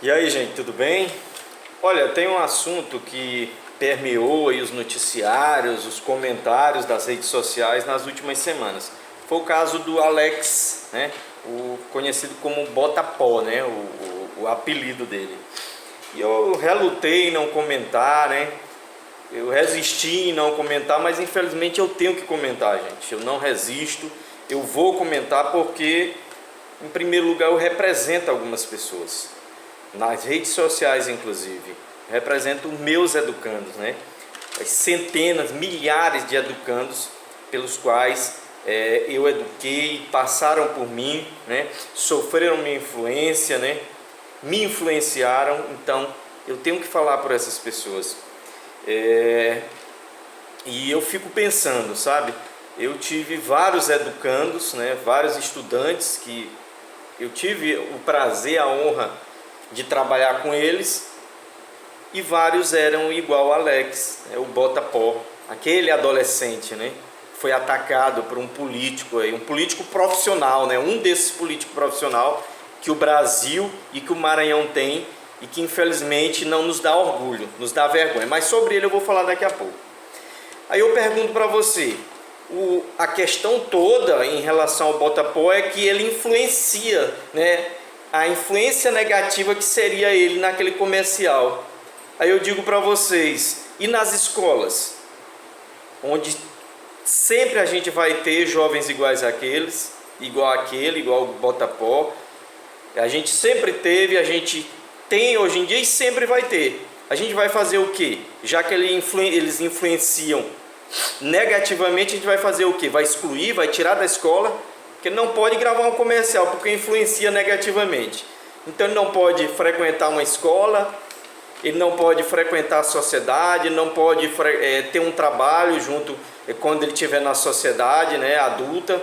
E aí, gente, tudo bem? Olha, tem um assunto que permeou aí os noticiários, os comentários das redes sociais nas últimas semanas. Foi o caso do Alex, né? O conhecido como Bota-Pó, né? O apelido dele. E eu relutei em não comentar, né? Eu resisti em não comentar, mas infelizmente eu tenho que comentar, gente. Eu não resisto, eu vou comentar porque, em primeiro lugar, eu represento algumas pessoas. Nas redes sociais, inclusive, represento os meus educandos, né? As centenas, milhares de educandos pelos quais eu eduquei, passaram por mim, né? Sofreram minha influência, né? Me influenciaram, então eu tenho que falar por essas pessoas. E eu fico pensando, sabe? Eu tive vários educandos, né? Vários estudantes que eu tive o prazer, a honra de trabalhar com eles, e vários eram igual Alex, o Bota-Pó, aquele adolescente, né? Foi atacado por um político, um político profissional, né? Um desses políticos profissional que o Brasil e que o Maranhão tem e que infelizmente não nos dá orgulho, nos dá vergonha. Mas sobre ele eu vou falar daqui a pouco. Aí eu pergunto para você, a questão toda em relação ao Bota-Pó é que ele influencia, né? A influência negativa que seria ele naquele comercial. Aí eu digo para vocês, e nas escolas, onde sempre a gente vai ter jovens iguais àqueles, igual aquele, igual o Bota-Pó, a gente sempre teve, a gente tem hoje em dia e sempre vai ter. A gente vai fazer o quê? Já que eles influenciam negativamente, a gente vai fazer o quê? Vai excluir, vai tirar da escola, porque não pode gravar um comercial, porque influencia negativamente. Então ele não pode frequentar uma escola, ele não pode frequentar a sociedade, não pode ter um trabalho junto quando ele estiver na sociedade, né, adulta.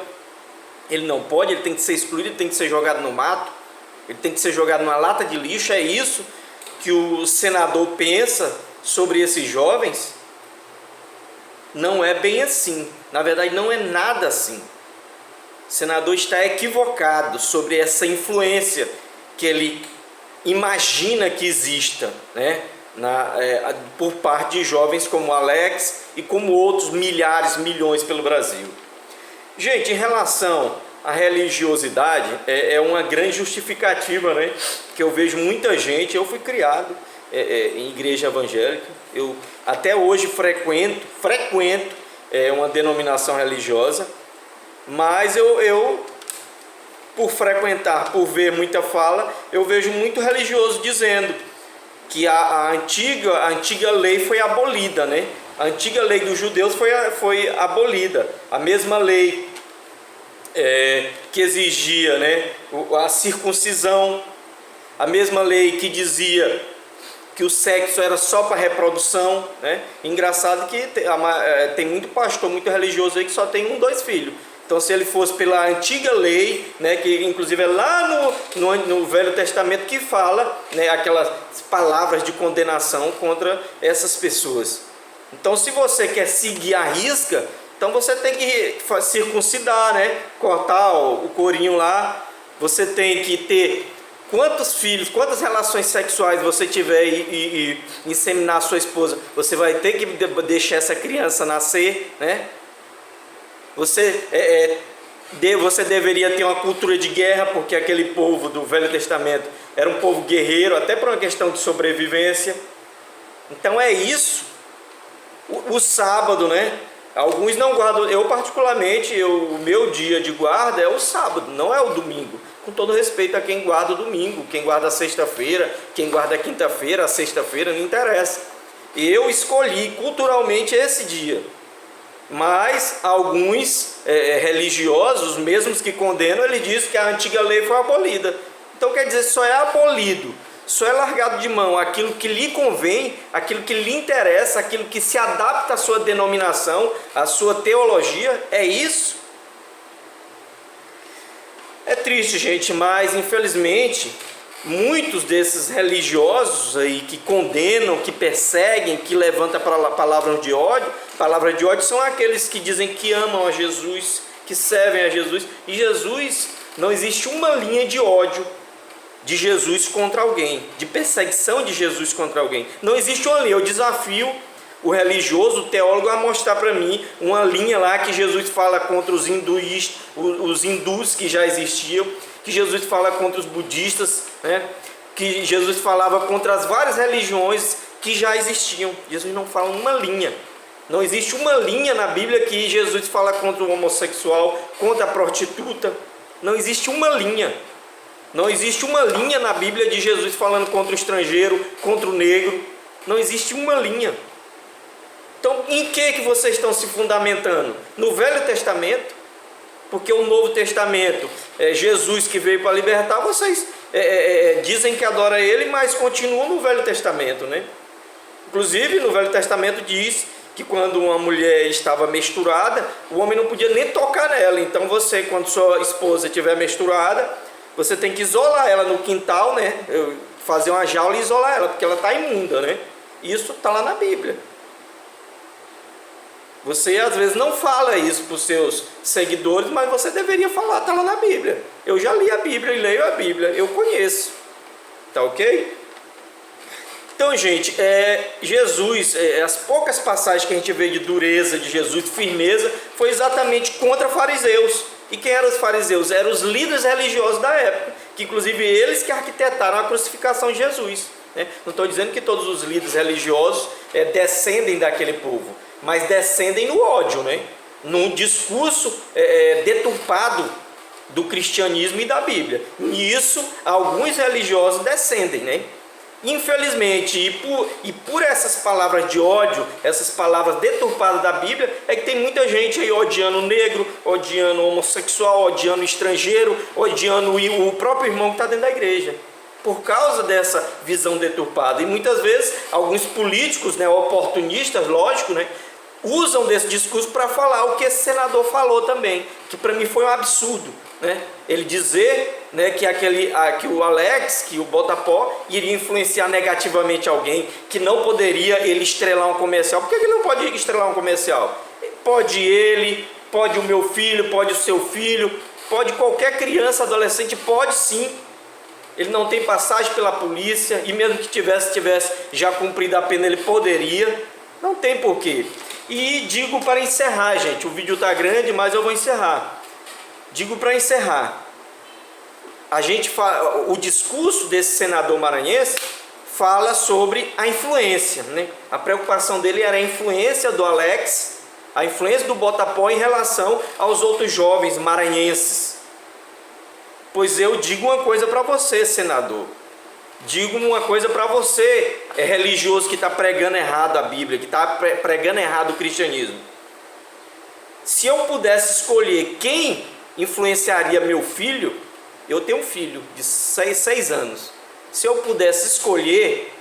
Ele não pode, ele tem que ser excluído, ele tem que ser jogado no mato, ele tem que ser jogado numa lata de lixo. É isso que o senador pensa sobre esses jovens? Não é bem assim, na verdade não é nada assim. O senador está equivocado sobre essa influência que ele imagina que exista, né? Por parte de jovens como Alex e como outros milhares, milhões pelo Brasil. Gente, em relação à religiosidade, é uma grande justificativa, né? Que eu vejo muita gente. Eu fui criado em igreja evangélica, eu até hoje frequento uma denominação religiosa, mas eu por frequentar, por ver muita fala, eu vejo muito religioso dizendo que a antiga lei foi abolida, né? A antiga lei dos judeus foi abolida. A mesma lei que exigia, né, a circuncisão, a mesma lei que dizia que o sexo era só para reprodução, né? Engraçado que tem muito pastor, muito religioso aí que só tem 1, 2 filhos. Então, se ele fosse pela antiga lei, né, que inclusive é lá no Velho Testamento que fala, né, aquelas palavras de condenação contra essas pessoas. Então, se você quer seguir a risca, então você tem que circuncidar, né, cortar o corinho lá. Você tem que ter quantos filhos, quantas relações sexuais você tiver e inseminar a sua esposa, você vai ter que deixar essa criança nascer, né? Você deveria ter uma cultura de guerra, porque aquele povo do Velho Testamento era um povo guerreiro, até por uma questão de sobrevivência. Então é isso. O sábado, né? Alguns não guardam. Eu particularmente, o meu dia de guarda é o sábado, não é o domingo. Com todo respeito a quem guarda o domingo, quem guarda a sexta-feira, quem guarda a quinta-feira, a sexta-feira, não interessa. Eu escolhi culturalmente esse dia. Mas alguns religiosos, mesmos que condenam, ele diz que a antiga lei foi abolida. Então quer dizer, só é abolido, só é largado de mão aquilo que lhe convém, aquilo que lhe interessa, aquilo que se adapta à sua denominação, à sua teologia. É isso. É triste, gente, mas infelizmente muitos desses religiosos aí que condenam, que perseguem, que levantam palavras de ódio são aqueles que dizem que amam a Jesus, que servem a Jesus. E Jesus, não existe uma linha de ódio de Jesus contra alguém, de perseguição de Jesus contra alguém. Não existe uma linha. Eu desafio o religioso, o teólogo, a mostrar para mim uma linha lá que Jesus fala contra os hindus que já existiam, que Jesus fala contra os budistas, né? Que Jesus falava contra as várias religiões que já existiam. Jesus não fala uma linha. Não existe uma linha na Bíblia que Jesus fala contra o homossexual, contra a prostituta. Não existe uma linha. Não existe uma linha na Bíblia de Jesus falando contra o estrangeiro, contra o negro. Não existe uma linha. Então, em que vocês estão se fundamentando? No Velho Testamento? Porque o Novo Testamento é Jesus que veio para libertar, vocês dizem que adoram Ele, mas continuam no Velho Testamento, né? Inclusive, no Velho Testamento diz que quando uma mulher estava menstruada, o homem não podia nem tocar nela. Então você, quando sua esposa estiver menstruada, você tem que isolar ela no quintal, né? Fazer uma jaula e isolar ela, porque ela está imunda, né? Isso está lá na Bíblia. Você às vezes não fala isso para os seus seguidores, mas você deveria falar, está lá na Bíblia. Eu já li a Bíblia e leio a Bíblia, eu conheço. Tá ok? Então, gente, Jesus, as poucas passagens que a gente vê de dureza de Jesus, de firmeza, foi exatamente contra fariseus. E quem eram os fariseus? Eram os líderes religiosos da época, que inclusive eles que arquitetaram a crucificação de Jesus, né? Não estou dizendo que todos os líderes religiosos descendem daquele povo, mas descendem no ódio, né? Num discurso deturpado do cristianismo e da Bíblia. Nisso, alguns religiosos descendem, né? Infelizmente, e por essas palavras de ódio, essas palavras deturpadas da Bíblia, é que tem muita gente aí odiando o negro, odiando o homossexual, odiando o estrangeiro, odiando o próprio irmão que está dentro da igreja, por causa dessa visão deturpada. E muitas vezes alguns políticos, né, oportunistas, lógico, né, usam desse discurso para falar o que esse senador falou também, que para mim foi um absurdo, né? Ele dizer, né, que o Alex, que o Botapó iria influenciar negativamente alguém, que não poderia ele estrelar um comercial. Por que ele não pode estrelar um comercial? Pode ele, pode o meu filho, pode o seu filho, pode qualquer criança, adolescente, pode sim. Ele não tem passagem pela polícia, e mesmo que tivesse já cumprido a pena, ele poderia. Não tem porquê. E digo para encerrar, gente, o vídeo está grande, mas eu vou encerrar. Digo para encerrar, o discurso desse senador maranhense fala sobre a influência, né? A preocupação dele era a influência do Alex, a influência do Botapó em relação aos outros jovens maranhenses. Pois eu digo uma coisa para você, senador. Digo uma coisa para você, religioso que está pregando errado a Bíblia, que está pregando errado o cristianismo. Se eu pudesse escolher quem influenciaria meu filho, eu tenho um filho de 6 anos. Se eu pudesse escolher,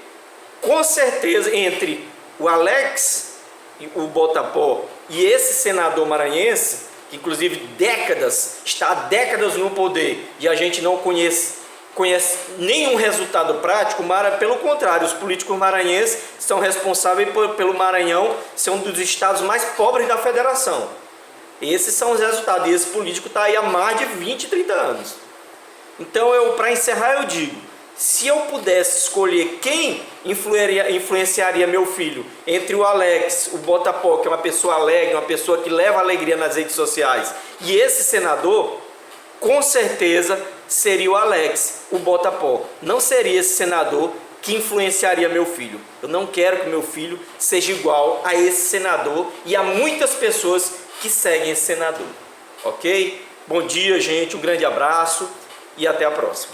com certeza, entre o Alex, o Botapó e esse senador maranhense, que inclusive está há décadas no poder e a gente não conhece nenhum resultado prático, pelo contrário, os políticos maranhenses são responsáveis pelo Maranhão ser um dos estados mais pobres da federação. Esses são os resultados, e esse político está aí há mais de 20, 30 anos. Então, para encerrar, eu digo, se eu pudesse escolher quem influenciaria meu filho, entre o Alex, o Botapó, que é uma pessoa alegre, uma pessoa que leva alegria nas redes sociais, e esse senador, com certeza seria o Alex, o Botapó. Não seria esse senador que influenciaria meu filho. Eu não quero que meu filho seja igual a esse senador e a muitas pessoas que seguem esse senador. Ok? Bom dia, gente, um grande abraço e até a próxima.